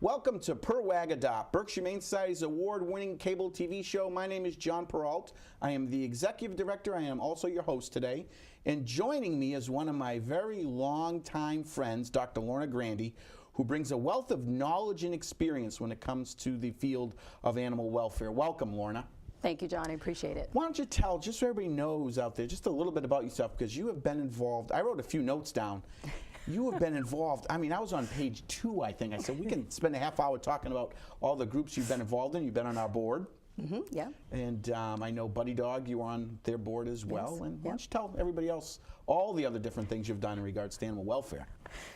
Welcome to Purr Adopt, Berkshire Humane Society's award-winning cable TV show. My name is John Peralt. I am the executive director. I am also your host today. And joining me is one of my very long-time friends, Dr. Lorna Grandy, who brings a wealth of knowledge and experience when it comes to the field of animal welfare. Welcome, Lorna. Thank you, John. I appreciate it. Why don't you tell, just so everybody knows out there, just a little bit about yourself, because you have been involved. I wrote a few notes down. You have been involved. I mean, I was on page 2, I think. I said, we can spend a half hour talking about all the groups you've been involved in. You've been on our board. Yeah. And I know Buddy Dog, you were on their board as well. Yes. And why don't you tell everybody else all the other different things you've done in regards to animal welfare?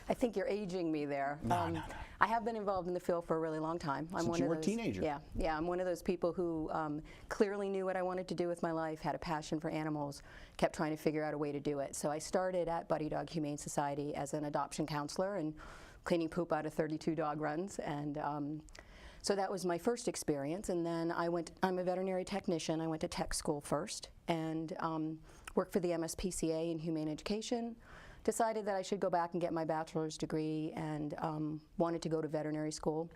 I think you're aging me there. No. I have been involved in the field for a really long time. Since you were a teenager. Yeah. I'm one of those people who clearly knew what I wanted to do with my life, had a passion for animals, kept trying to figure out a way to do it. So I started at Buddy Dog Humane Society as an adoption counselor and cleaning poop out of 32 dog runs. And so that was my first experience, and then I'm a veterinary technician. I went to tech school first and worked for the MSPCA in humane education. Decided that I should go back and get my bachelor's degree and wanted to go to veterinary school.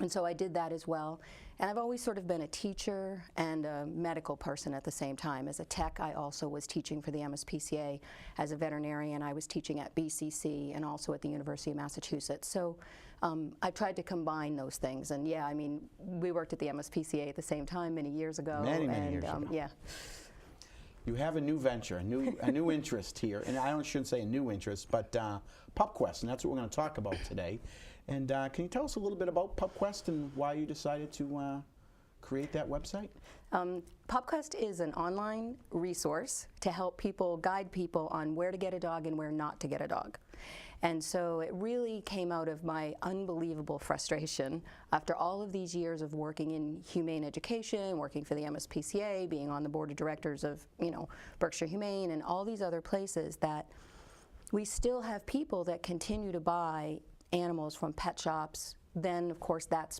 And so I did that as well. And I've always sort of been a teacher and a medical person at the same time. As a tech, I also was teaching for the MSPCA. As a veterinarian, I was teaching at BCC and also at the University of Massachusetts. So I tried to combine those things. And yeah, I mean, we worked at the MSPCA at the same time many years ago. Many years ago. Yeah. You have a new venture, a new interest here. And I shouldn't say a new interest, but PupQuest, and that's what we're going to talk about today. And can you tell us a little bit about PupQuest and why you decided to create that website? PupQuest is an online resource to help people, guide people on where to get a dog and where not to get a dog. And so it really came out of my unbelievable frustration after all of these years of working in humane education, working for the MSPCA, being on the board of directors of, Berkshire Humane and all these other places, that we still have people that continue to buy animals from pet shops. Then, of course, that's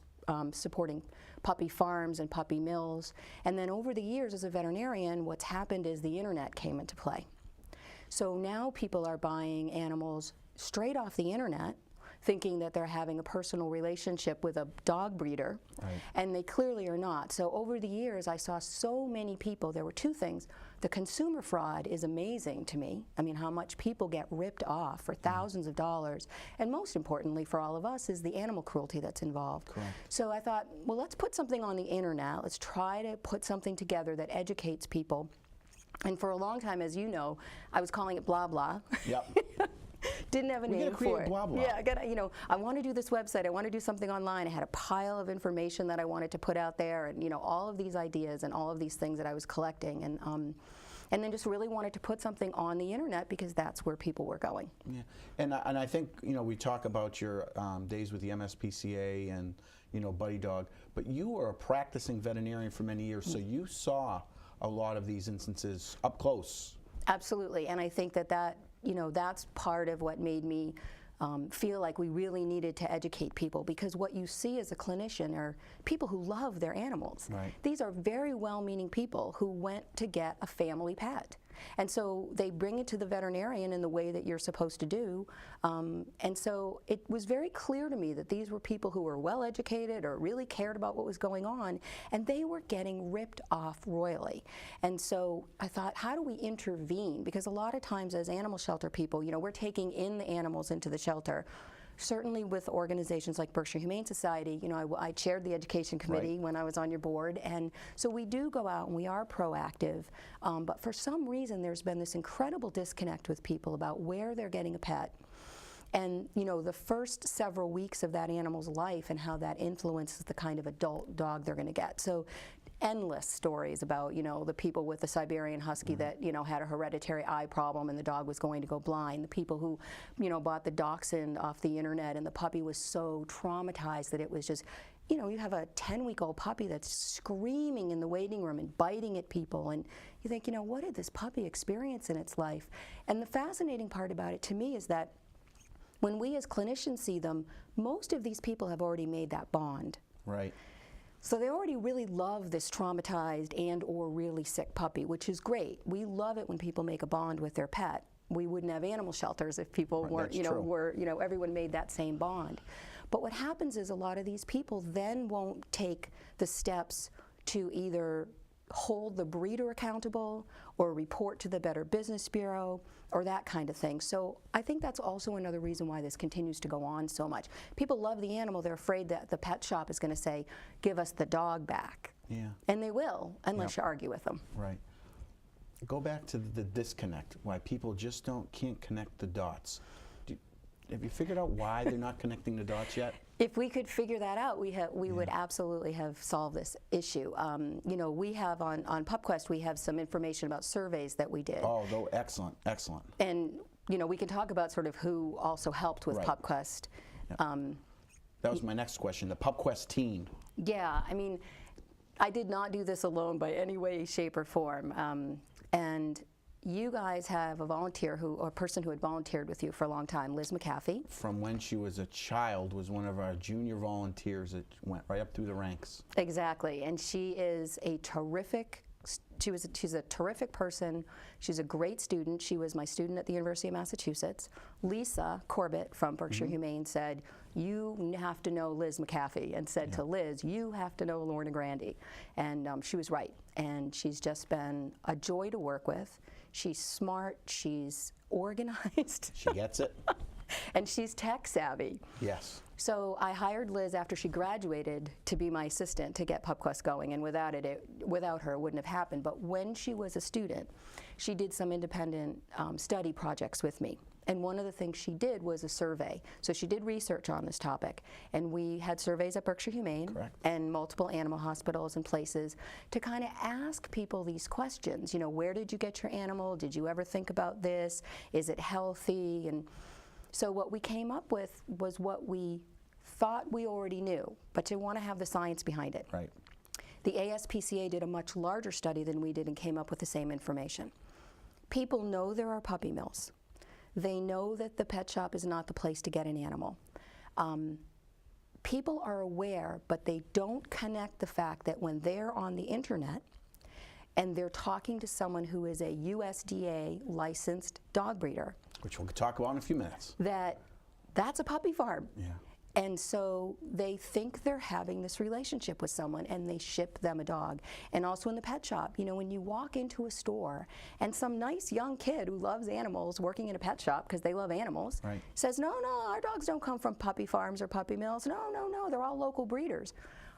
supporting puppy farms and puppy mills. And then over the years as a veterinarian, what's happened is the internet came into play. So now people are buying animals straight off the internet, thinking that they're having a personal relationship with a dog breeder, right. And they clearly are not. So over the years, I saw so many people. There were two things. The consumer fraud is amazing to me. I mean, how much people get ripped off for thousands of dollars. And most importantly for all of us is the animal cruelty that's involved. Correct. So I thought, well, let's put something on the internet. Let's try to put something together that educates people. And for a long time, as you know, I was calling it blah blah. Yep. Didn't have a name for it. Blah, blah. Yeah, I want to do this website. I want to do something online. I had a pile of information that I wanted to put out there, and all of these ideas and all of these things that I was collecting, and then just really wanted to put something on the internet because that's where people were going. Yeah, and I think we talk about your days with the MSPCA and Buddy Dog, but you were a practicing veterinarian for many years, so you saw a lot of these instances up close. Absolutely, and I think that's part of what made me feel like we really needed to educate people, because what you see as a clinician are people who love their animals. Right. These are very well-meaning people who went to get a family pet. And so they bring it to the veterinarian in the way that you're supposed to do. And so it was very clear to me that these were people who were well educated or really cared about what was going on, and they were getting ripped off royally. And so I thought, how do we intervene? Because a lot of times as animal shelter people, we're taking in the animals into the shelter. Certainly with organizations like Berkshire Humane Society, I chaired the education committee right. when I was on your board, and so we do go out and we are proactive, but for some reason there's been this incredible disconnect with people about where they're getting a pet. And the first several weeks of that animal's life and how that influences the kind of adult dog they're going to get. So endless stories about the people with the Siberian Husky that had a hereditary eye problem and the dog was going to go blind, the people who bought the dachshund off the internet and the puppy was so traumatized that it was just you have a 10-week-old puppy that's screaming in the waiting room and biting at people, and you think, what did this puppy experience in its life? And the fascinating part about it to me is that when we as clinicians see them, most of these people have already made that bond. Right. So they already really love this traumatized and or really sick puppy, which is great. We love it when people make a bond with their pet. We wouldn't have animal shelters if people weren't, everyone made that same bond. But what happens is a lot of these people then won't take the steps to either hold the breeder accountable or report to the Better Business Bureau or that kind of thing. So I think that's also another reason why this continues to go on so much. People love the animal. They're afraid that the pet shop is going to say, give us the dog back. Yeah. And they will, unless you argue with them. Right. Go back to the disconnect, why people just can't connect the dots. Have you figured out why they're not connecting the dots yet? If we could figure that out, we would absolutely have solved this issue. You know, we have on PupQuest, we have some information about surveys that we did. Oh, excellent, excellent. And, you know, we can talk about sort of who also helped with PupQuest. Yeah. That was my next question, the PupQuest team. Yeah, I mean, I did not do this alone by any way, shape, or form. And you guys have a volunteer a person who had volunteered with you for a long time, Liz McAfee. From when she was a child, was one of our junior volunteers that went right up through the ranks. Exactly, and she is a terrific. She's a terrific person. She's a great student. She was my student at the University of Massachusetts. Lisa Corbett from Berkshire Humane said, you have to know Liz McAfee, and said to Liz, you have to know Lorna Grandi. And she was right. And she's just been a joy to work with. She's smart, she's organized. She gets it. And she's tech savvy. Yes. So I hired Liz after she graduated to be my assistant to get PupQuest going, and without her, it wouldn't have happened. But when she was a student, she did some independent study projects with me. And one of the things she did was a survey. So she did research on this topic. And we had surveys at Berkshire Humane and multiple animal hospitals and places to kind of ask people these questions. You know, where did you get your animal? Did you ever think about this? Is it healthy? And so what we came up with was what we thought we already knew, but you want to have the science behind it. Right. The ASPCA did a much larger study than we did and came up with the same information. People know there are puppy mills. They know that the pet shop is not the place to get an animal. People are aware, but they don't connect the fact that when they're on the internet and they're talking to someone who is a USDA licensed dog breeder, which we'll talk about in a few minutes, that's a puppy farm. Yeah. And so they think they're having this relationship with someone, and they ship them a dog. And also in the pet shop, you know, when you walk into a store and some nice young kid who loves animals working in a pet shop because they love animals says, no, our dogs don't come from puppy farms or puppy mills. No, they're all local breeders.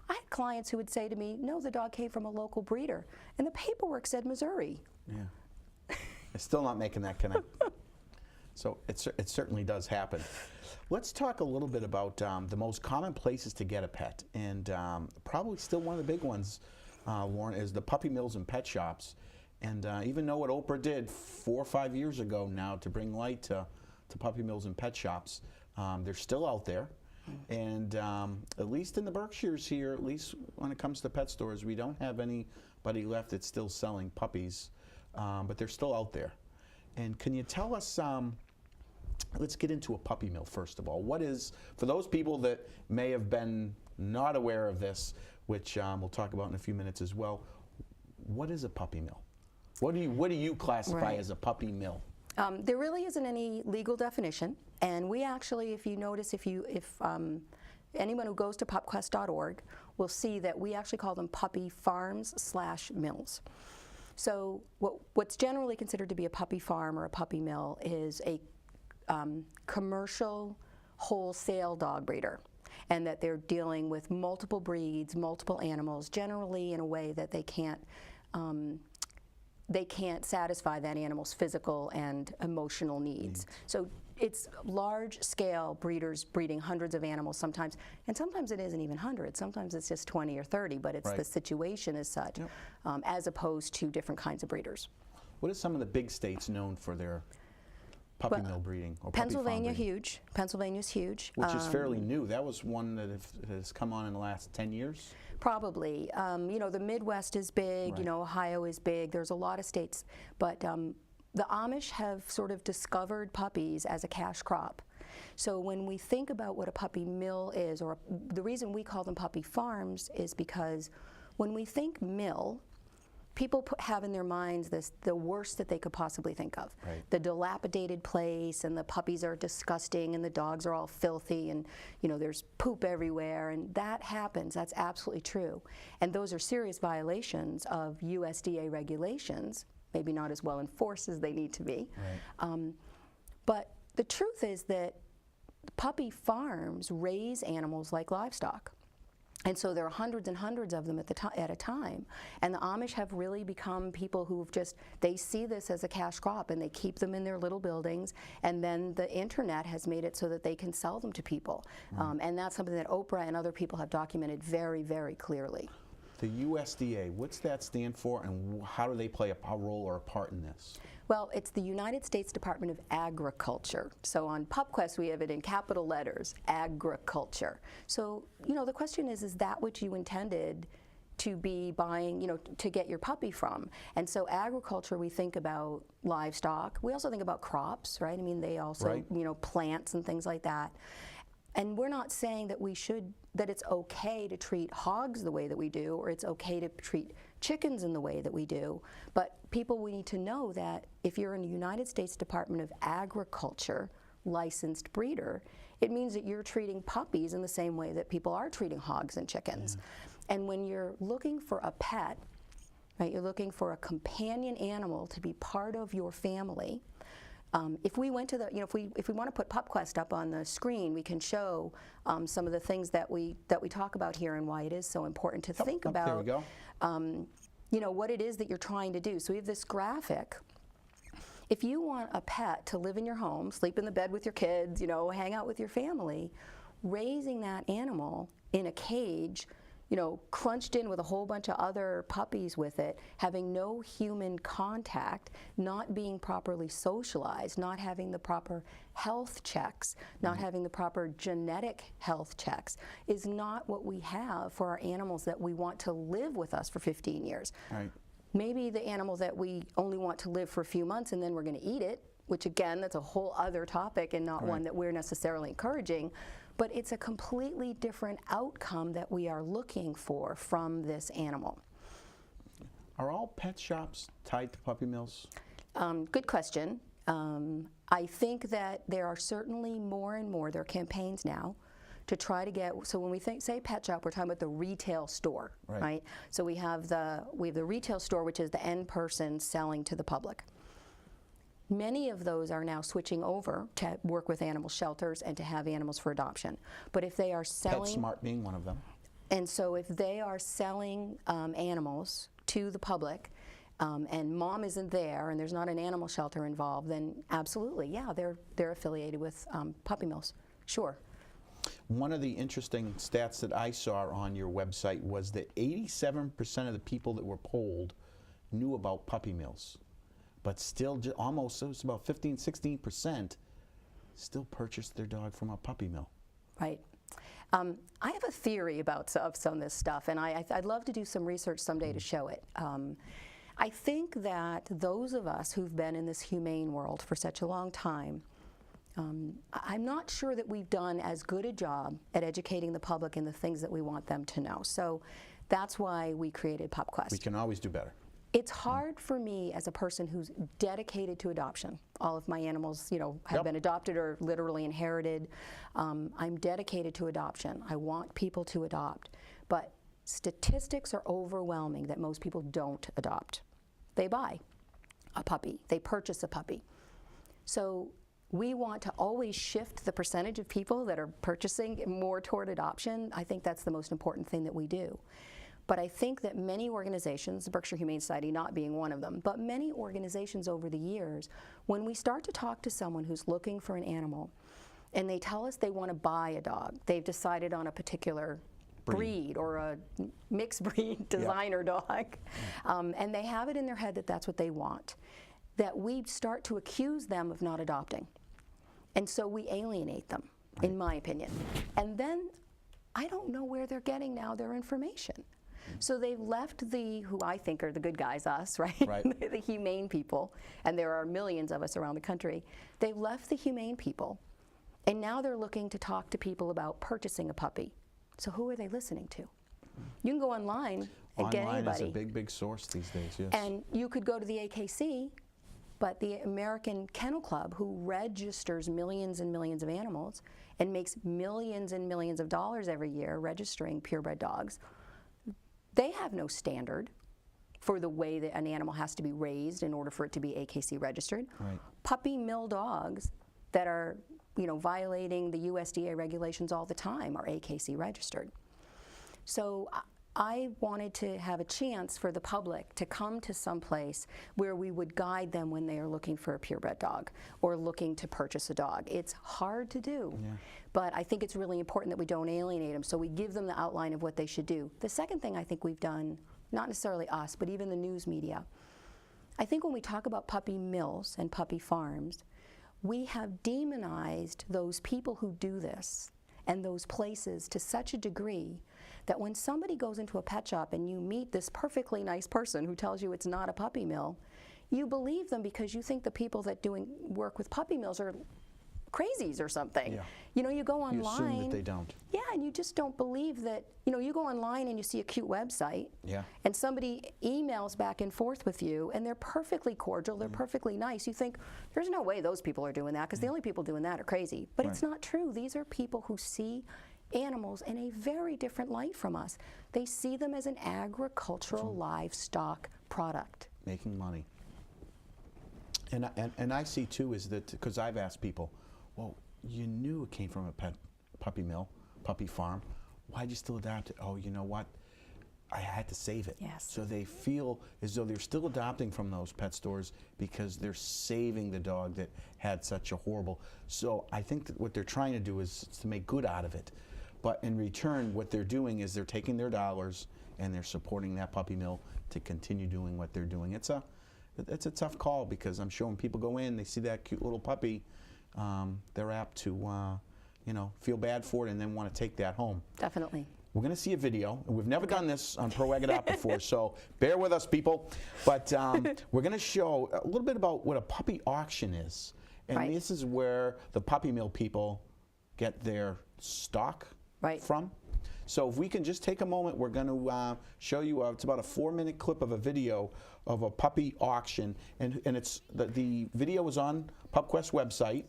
I had clients who would say to me, no, the dog came from a local breeder. And the paperwork said Missouri. Yeah. I'm still not making that connect. So it certainly does happen. Let's talk a little bit about the most common places to get a pet, and probably still one of the big ones, Lauren, is the puppy mills and pet shops. And even though what Oprah did 4 or 5 years ago now to bring light to puppy mills and pet shops, they're still out there. And at least in the Berkshires here, at least when it comes to pet stores, we don't have anybody left that's still selling puppies, but they're still out there. And can you tell us, let's get into a puppy mill first of all. What is, for those people that may have been not aware of this, which we'll talk about in a few minutes as well, what is a puppy mill? What do you classify as a puppy mill? There really isn't any legal definition, and we actually, if you notice, if anyone who goes to PupQuest.org will see that we actually call them puppy farms/mills. So what's generally considered to be a puppy farm or a puppy mill is a commercial wholesale dog breeder, and that they're dealing with multiple breeds, multiple animals, generally in a way that they can't satisfy that animal's physical and emotional needs. So it's large-scale breeders breeding hundreds of animals sometimes, and sometimes it isn't even hundreds. Sometimes it's just 20 or 30, but it's the situation is such, as opposed to different kinds of breeders. What are some of the big states known for their puppy mill breeding or Pennsylvania, huge. Pennsylvania's huge. Which is fairly new. That was one that has come on in the last 10 years? Probably. You know, the Midwest is big, you know, Ohio is big. There's a lot of states, but the Amish have sort of discovered puppies as a cash crop. So when we think about what a puppy mill is, or the reason we call them puppy farms is because when we think mill, people have in their minds the worst that they could possibly think of. Right. The dilapidated place, and the puppies are disgusting, and the dogs are all filthy, and there's poop everywhere, and that happens. That's absolutely true. And those are serious violations of USDA regulations, maybe not as well enforced as they need to be. Right. But the truth is that puppy farms raise animals like livestock. And so there are hundreds and hundreds of them at a time. And the Amish have really become people who've they see this as a cash crop, and they keep them in their little buildings. And then the internet has made it so that they can sell them to people. And that's something that Oprah and other people have documented very, very clearly. The USDA, what's that stand for, and how do they play a role or a part in this? Well, it's the United States Department of Agriculture. So on PupQuest, we have it in capital letters, agriculture. So, the question is that what you intended to be buying, to get your puppy from? And so agriculture, we think about livestock. We also think about crops, right? I mean, they also, Right. Plants and things like that. And we're not saying that it's okay to treat hogs the way that we do, or it's okay to treat chickens in the way that we do. But we need to know that if you're in the United States Department of Agriculture licensed breeder, it means that you're treating puppies in the same way that people are treating hogs and chickens. Yeah. And when you're looking for a pet, right, you're looking for a companion animal to be part of your family. If we went to if we want to put PupQuest up on the screen, we can show some of the things that we talk about here and why it is so important to think about. There we go. What it is that you're trying to do. So we have this graphic. If you want a pet to live in your home, sleep in the bed with your kids, hang out with your family, raising that animal in a cage, crunched in with a whole bunch of other puppies with it, having no human contact, not being properly socialized, not having the proper health checks, not having the proper genetic health checks, is not what we have for our animals that we want to live with us for 15 years. Right. Maybe the animal that we only want to live for a few months and then we're going to eat it, which again, that's a whole other topic and not one that we're necessarily encouraging. But it's a completely different outcome that we are looking for from this animal. Are all pet shops tied to puppy mills? Good question. I think that there are certainly more and more, there are campaigns now to try to get, so when we say pet shop, we're talking about the retail store, right? So we have the retail store, which is the end person selling to the public. Many of those are now switching over to work with animal shelters and to have animals for adoption. But if they are selling... PetSmart being one of them. And so if they are selling animals to the public, and mom isn't there and there's not an animal shelter involved, then absolutely, yeah, they're affiliated with puppy mills, sure. One of the interesting stats that I saw on your website was that 87% of the people that were polled knew about puppy mills. But still, almost, it was about 16% still purchased their dog from a puppy mill. Right. I have a theory about some of this stuff, and I'd love to do some research someday to show it. I think that those of us who've been in this humane world for such a long time, I'm not sure that we've done as good a job at educating the public in the things that we want them to know. So that's why we created PupQuest. We can always do better. It's hard for me as a person who's dedicated to adoption. All of my animals, have been adopted or literally inherited. I'm dedicated to adoption. I want people to adopt. But statistics are overwhelming that most people don't adopt. They buy a puppy. They purchase a puppy. So we want to always shift the percentage of people that are purchasing more toward adoption. I think that's the most important thing that we do. But I think that many organizations, the Berkshire Humane Society not being one of them, but many organizations over the years, when we start to talk to someone who's looking for an animal and they tell us they want to buy a dog, they've decided on a particular breed or a mixed breed designer dog, and they have it in their head that that's what they want, that we start to accuse them of not adopting. And so we alienate them, in my opinion. And then I don't know where they're getting now their information. So they've left who I think are the good guys, us, right? The humane people, and there are millions of us around the country. They've left the humane people, and now they're looking to talk to people about purchasing a puppy. So who are they listening to? You can go online. get Online anybody. is a big, big source these days, yes. And you could go to the AKC, but the American Kennel Club, who registers millions and millions of animals and makes millions and millions of dollars every year registering purebred dogs, they have no standard for the way that an animal has to be raised in order for it to be AKC registered. Right. Puppy mill dogs that are, violating the USDA regulations all the time are AKC registered. So I wanted to have a chance for the public to come to some place where we would guide them when they are looking for a purebred dog or looking to purchase a dog. It's hard to do, but I think it's really important that we don't alienate them, so we give them the outline of what they should do. The second thing I think we've done, not necessarily us, but even the news media, I think when we talk about puppy mills and puppy farms, we have demonized those people who do this and those places to such a degree that when somebody goes into a pet shop and you meet this perfectly nice person who tells you it's not a puppy mill, you believe them because you think the people that work with puppy mills are crazies or something. Yeah. You go online. You assume that they don't. Yeah, and you just don't believe that. You go online and you see a cute website, and somebody emails back and forth with you, and they're perfectly cordial, they're perfectly nice. You think, there's no way those people are doing that, because the only people doing that are crazy. But it's not true. These are people who see animals in a very different light from us. They see them as an agricultural livestock product. Making money. And I see too is that, because I've asked people, well, you knew it came from a puppy mill, puppy farm. Why'd you still adopt it? Oh, you know what? I had to save it. Yes. So they feel as though they're still adopting from those pet stores because they're saving the dog that had such a horrible. So I think that what they're trying to do is to make good out of it. But in return, what they're doing is they're taking their dollars and they're supporting that puppy mill to continue doing what they're doing. It's a tough call, because I'm sure when people go in, they see that cute little puppy, they're apt to feel bad for it and then want to take that home. Definitely. We're going to see a video. We've never done this on Pro Agadop before, so bear with us, people. But we're going to show a little bit about what a puppy auction is. And this is where the puppy mill people get their stock from. So if we can just take a moment, we're going to show you, it's about a 4-minute clip of a video of a puppy auction. And it's the video is on PupQuest website.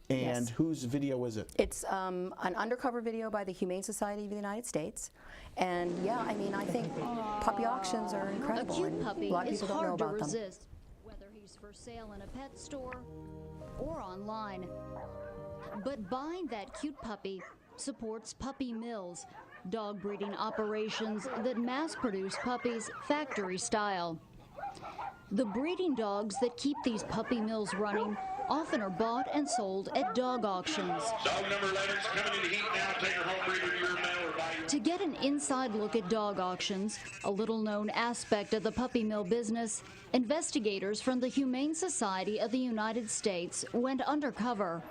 And whose video is it? It's an undercover video by the Humane Society of the United States. And yeah, I mean, I think puppy auctions are incredible. A cute puppy a lot of is people don't know hard to about them. resist, whether he's for sale in a pet store or online. But buying that cute puppy supports puppy mills, dog breeding operations that mass-produce puppies factory style. The breeding dogs that keep these puppy mills running often are bought and sold at dog auctions. Dog number 11's coming into heat now. Take her home, breed with your mail or buy your... To get an inside look at dog auctions, a little-known aspect of the puppy mill business, investigators from the Humane Society of the United States went undercover.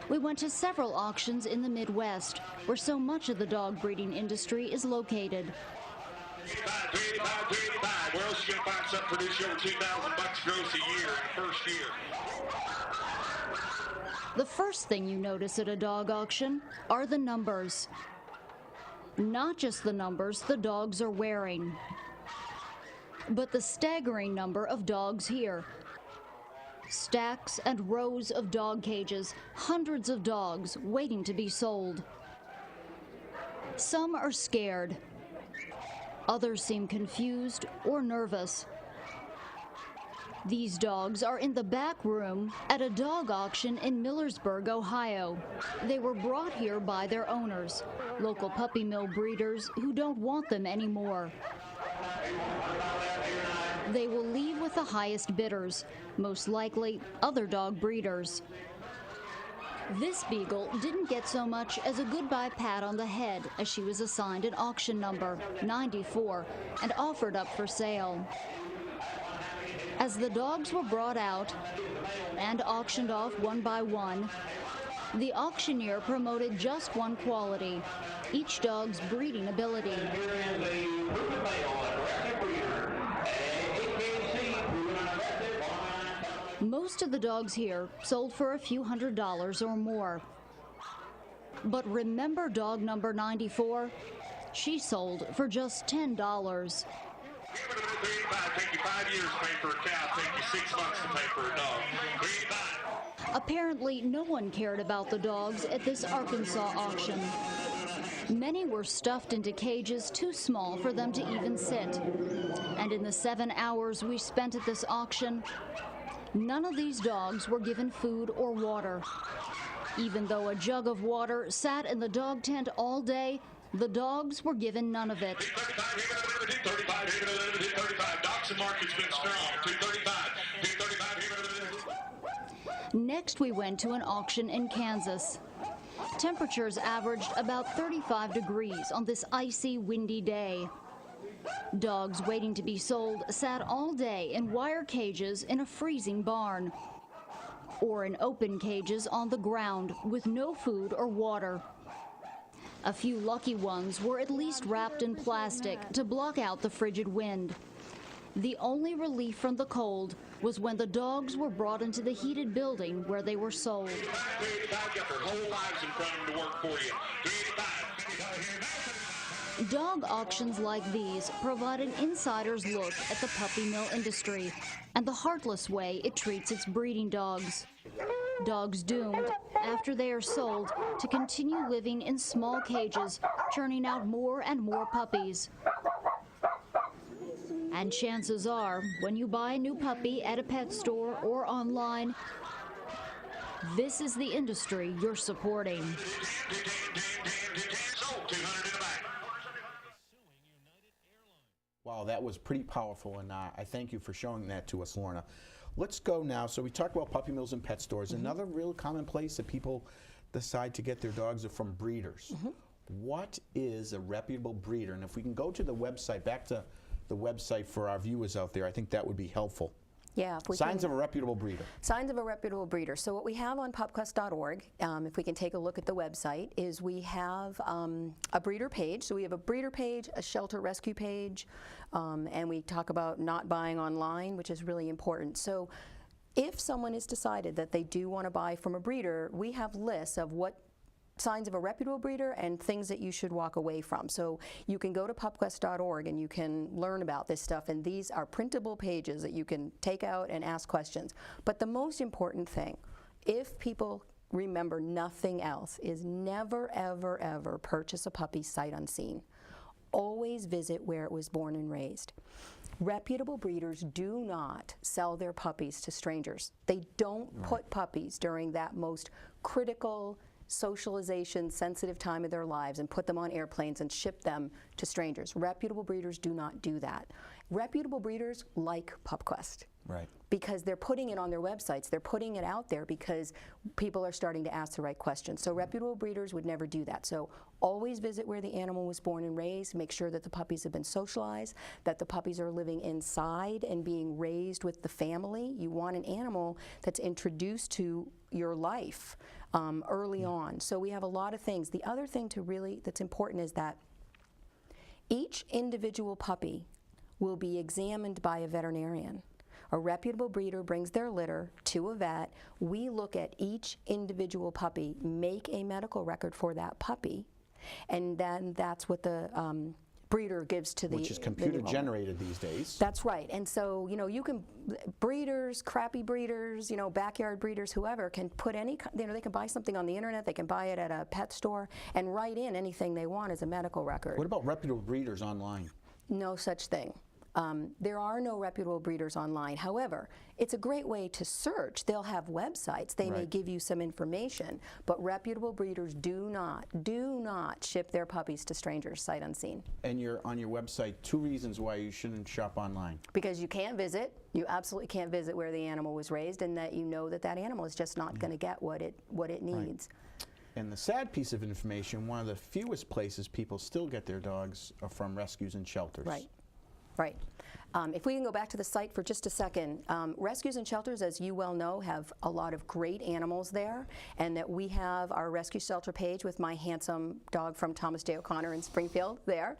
We went to several auctions in the Midwest, where so much of the dog breeding industry is located. 285. Where else are you going to find something produce over $2,000 gross a year in the first year? The first thing you notice at a dog auction are the numbers. Not just the numbers the dogs are wearing, but the staggering number of dogs here. Stacks and rows of dog cages, hundreds of dogs waiting to be sold. Some are scared. Others seem confused or nervous. These dogs are in the back room at a dog auction in Millersburg, Ohio. They were brought here by their owners, local puppy mill breeders who don't want them anymore. They will leave with the highest bidders, most likely other dog breeders. This beagle didn't get so much as a goodbye pat on the head as she was assigned an auction number, 94, and offered up for sale. As the dogs were brought out and auctioned off one by one, the auctioneer promoted just one quality, each dog's breeding ability. Most of the dogs here sold for a few $100s or more. But remember dog number 94? She sold for just $10. $385 take you 5 years to pay for a cow, take you 6 months to pay for a dog. $385. Apparently, no one cared about the dogs at this Arkansas auction. Many were stuffed into cages too small for them to even sit. And in the 7 hours we spent at this auction, none of these dogs were given food or water. Even though a jug of water sat in the dog tent all day, the dogs were given none of it. $235. Dachshund market's been strong. $235. Next, we went to an auction in Kansas. Temperatures averaged about 35 degrees on this icy, windy day. Dogs waiting to be sold sat all day in wire cages in a freezing barn, or in open cages on the ground with no food or water. A few lucky ones were at least wrapped in plastic to block out the frigid wind. The only relief from the cold was when the dogs were brought into the heated building where they were sold. $385. Got their whole lives in front of them to work for you. $385. Dog auctions like these provide an insider's look at the puppy mill industry and the heartless way it treats its breeding dogs. Dogs doomed, after they are sold, to continue living in small cages, churning out more and more puppies. And chances are, when you buy a new puppy at a pet store or online, this is the industry you're supporting. Wow, that was pretty powerful, and I thank you for showing that to us, Lorna. Let's go now. So we talked about puppy mills and pet stores. Another real common place that people decide to get their dogs are from breeders. What is a reputable breeder? And if we can go to the website, back to the website for our viewers out there, I think that would be helpful. Yeah. If we Signs of a reputable breeder. Signs of a reputable breeder. So what we have on PupQuest.org, if we can take a look at the website, is we have a breeder page. So we have a breeder page, a shelter rescue page, and we talk about not buying online, which is really important. So if someone has decided that they do want to buy from a breeder, we have lists of what signs of a reputable breeder and things that you should walk away from. So you can go to PupQuest.org and you can learn about this stuff, and these are printable pages that you can take out and ask questions. But the most important thing, if people remember nothing else, is never, ever, ever purchase a puppy sight unseen. Always visit where it was born and raised. Reputable breeders do not sell their puppies to strangers. They don't put puppies during that most critical socialization, sensitive time of their lives and put them on airplanes and ship them to strangers. Reputable breeders do not do that. Reputable breeders like PupQuest. Right. Because they're putting it on their websites. They're putting it out there because people are starting to ask the right questions. So reputable breeders would never do that. So always visit where the animal was born and raised. Make sure that the puppies have been socialized, that the puppies are living inside and being raised with the family. You want an animal that's introduced to your life early on. So we have a lot of things. The other thing that's important is that each individual puppy will be examined by a veterinarian. A reputable breeder brings their litter to a vet. We look at each individual puppy, make a medical record for that puppy, and then that's what the breeder gives to the Which is computer generated these days. That's right. And so, you can, breeders, crappy breeders, backyard breeders, whoever can put any, they can buy something on the internet, they can buy it at a pet store and write in anything they want as a medical record. What about reputable breeders online? No such thing. There are no reputable breeders online. However, it's a great way to search. They'll have websites. They may give you some information, but reputable breeders do not ship their puppies to strangers sight unseen. And you're on your website, 2 reasons why you shouldn't shop online. Because you can't visit. You absolutely can't visit where the animal was raised, and that that animal is just not going to get what it needs. And the sad piece of information, one of the fewest places people still get their dogs are from rescues and shelters. Right. Right. If we can go back to the site for just a second, rescues and shelters, as you well know, have a lot of great animals there, and that we have our rescue shelter page with my handsome dog from Thomas J. O'Connor in Springfield there.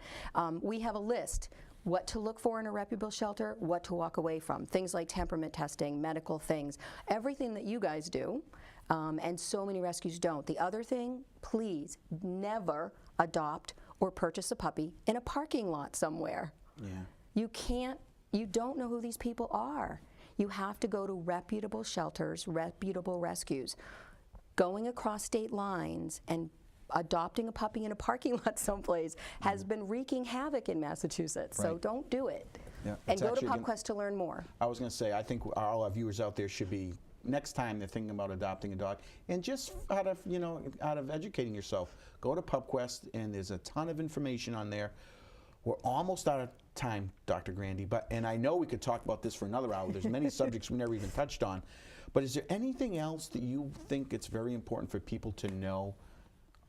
We have a list. What to look for in a reputable shelter, what to walk away from. Things like temperament testing, medical things, everything that you guys do, and so many rescues don't. The other thing, please never adopt or purchase a puppy in a parking lot somewhere. Yeah. You don't know who these people are. You have to go to reputable shelters, reputable rescues. Going across state lines and adopting a puppy in a parking lot someplace has been wreaking havoc in Massachusetts, so Right. don't do it. Yeah, And it's go to actually PupQuest to learn more. I was going to say, I think all our viewers out there should be, next time they're thinking about adopting a dog, and just out of educating yourself, go to PupQuest, and there's a ton of information on there. We're almost out of time, Dr. Grandy, and I know we could talk about this for another hour. There's many subjects we never even touched on. But is there anything else that you think it's very important for people to know,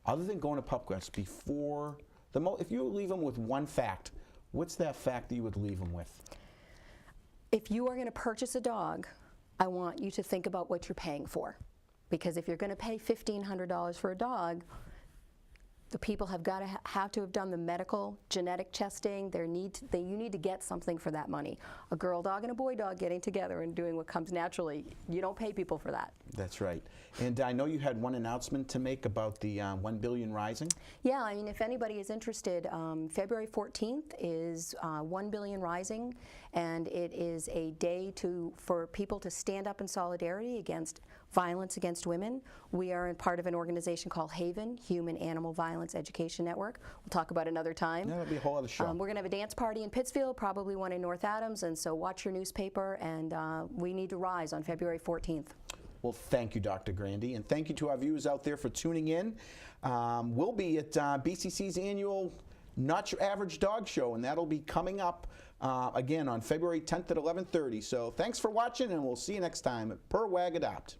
other than going to PupQuest, before if you leave them with one fact, what's that fact that you would leave them with? If you are going to purchase a dog, I want you to think about what you're paying for. Because if you're going to pay $1,500 for a dog, the people have got to have to have done the medical genetic testing. You need to get something for that money. A girl dog and a boy dog getting together and doing what comes naturally, you don't pay people for that. That's right. And I know you had one announcement to make about the 1 billion rising. Yeah, I mean, if anybody is interested, February 14th is 1 billion rising, and it is a day for people to stand up in solidarity against violence against women. We are part of an organization called Haven, Human Animal Violence Education Network. We'll talk about another time. That'll be a whole other show. We're going to have a dance party in Pittsfield, probably one in North Adams, and so watch your newspaper, and we need to rise on February 14th. Well, thank you, Dr. Grandy, and thank you to our viewers out there for tuning in. We'll be at BCC's annual Not Your Average Dog Show, and that'll be coming up again on February 10th at 11:30. So thanks for watching, and we'll see you next time at Purr, Wag, Adopt.